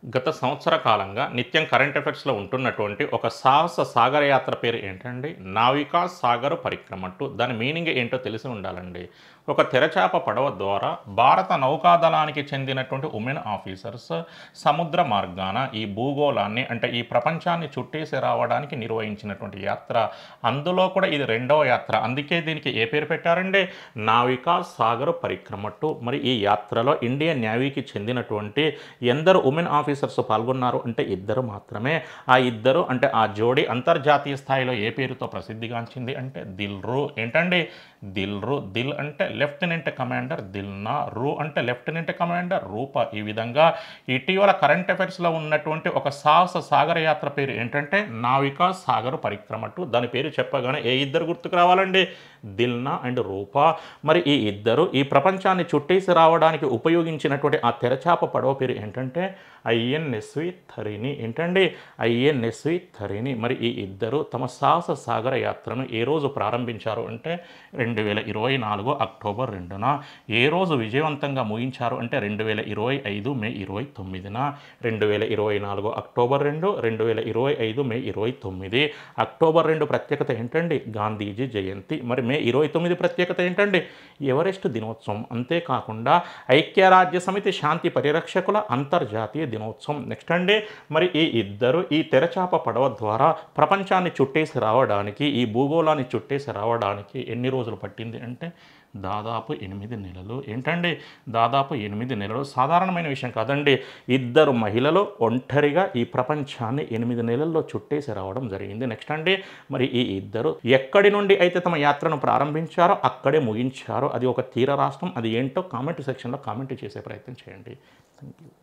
గత సంవత్సర కాలంగా నిత్యం కరెంట్ అఫైర్స్‌లో ఉంటున్నటువంటి ఒక సాహస సాగరయాత్ర పేరు ఏంటండి? నావికా సాగర్ పరిక్రమ టూ. దాని మీనింగ్ ఏంటో తెలిసి ఉండాలండి. ఒక తెరచాప పడవ ద్వారా భారత నౌకాదళానికి చెందినటువంటి ఉమెన్ ఆఫీసర్స్ సముద్ర మార్గాన ఈ భూగోళాన్ని అంటే ఈ ప్రపంచాన్ని చుట్టేసి రావడానికి నిర్వహించినటువంటి యాత్ర. అందులో కూడా ఇది రెండవ యాత్ర. అందుకే దీనికి ఏ పేరు పెట్టారండి? నావికా సాగర్ పరిక్రమ టూ. మరి ఈ యాత్రలో ఇండియన్ నేవీకి చెందినటువంటి ఎందరు ఉమెన్ ఆఫీసర్స్ పాల్గొన్నారు అంటే ఇద్దరు మాత్రమే. ఆ ఇద్దరు అంటే ఆ జోడీ అంతర్జాతీయ స్థాయిలో ఏ పేరుతో ప్రసిద్ధిగాంచింది అంటే దిల్‌రూ. ఏంటండి? దిల్‌రూ. దిల్ అంటే లెఫ్టినెంట్ కమాండర్, దిల్‌నా. రూ అంటే లెఫ్టినెంట్ కమాండర్ రూప. ఈ విధంగా ఇటీవల కరెంట్ అఫైర్స్‌లో ఉన్నటువంటి ఒక సాహస సాగర యాత్ర పేరు ఏంటంటే నావికా సాగర్ పరిక్రమ టూ. దాని పేరు చెప్పగానే ఏ ఇద్దరు గుర్తుకు రావాలండి? దిల్‌నా అండ్ రూప. మరి ఈ ఇద్దరు ఈ ప్రపంచాన్ని చుట్టేసి రావడానికి ఉపయోగించినటువంటి ఆ తెరచాప పడవ పేరు ఏంటంటే ఐఎన్ఎస్వి ధరిణి. ఏంటండి? ఐఎన్ఎస్వి ధరిణి. మరి ఈ ఇద్దరు తమ సాహస సాగర యాత్రను ఏ రోజు ప్రారంభించారు అంటే 2024 అక్టోబర్ 2న. ఏ రోజు విజయవంతంగా ముగించారు అంటే 2025 మే 29న. 2024 అక్టోబర్ 2, 2025 మే 29. అక్టోబర్ 2 ప్రత్యేకత ఏంటండి? గాంధీజీ జయంతి. మరి మే 29 ప్రత్యేకత ఏంటండి? ఎవరెస్ట్ దినోత్సవం. అంతేకాకుండా ఐక్యరాజ్య సమితి శాంతి పరిరక్షకుల అంతర్జాతీయ దినోత్సవం. నెక్స్ట్ అండి, మరి ఈ ఇద్దరు ఈ తెరచాప పడవ ద్వారా ప్రపంచాన్ని చుట్టేసి రావడానికి, ఈ భూగోళాన్ని చుట్టేసి రావడానికి ఎన్ని రోజులు పట్టింది అంటే దాదాపు 8 నెలలు. ఏంటండి? దాదాపు 8 నెలలు. సాధారణమైన విషయం కాదండి. ఇద్దరు మహిళలు ఒంటరిగా ఈ ప్రపంచాన్ని 8 నెలల్లో చుట్టేసి రావడం జరిగింది. నెక్స్ట్ అండి, మరి ఈ ఇద్దరు ఎక్కడి నుండి అయితే తమ యాత్రను ప్రారంభించారో అక్కడే ముగించారో అది ఒక తీర రాష్ట్రం. అది ఏంటో కామెంట్ సెక్షన్లో కామెంట్ చేసే ప్రయత్నం చేయండి. Thank you.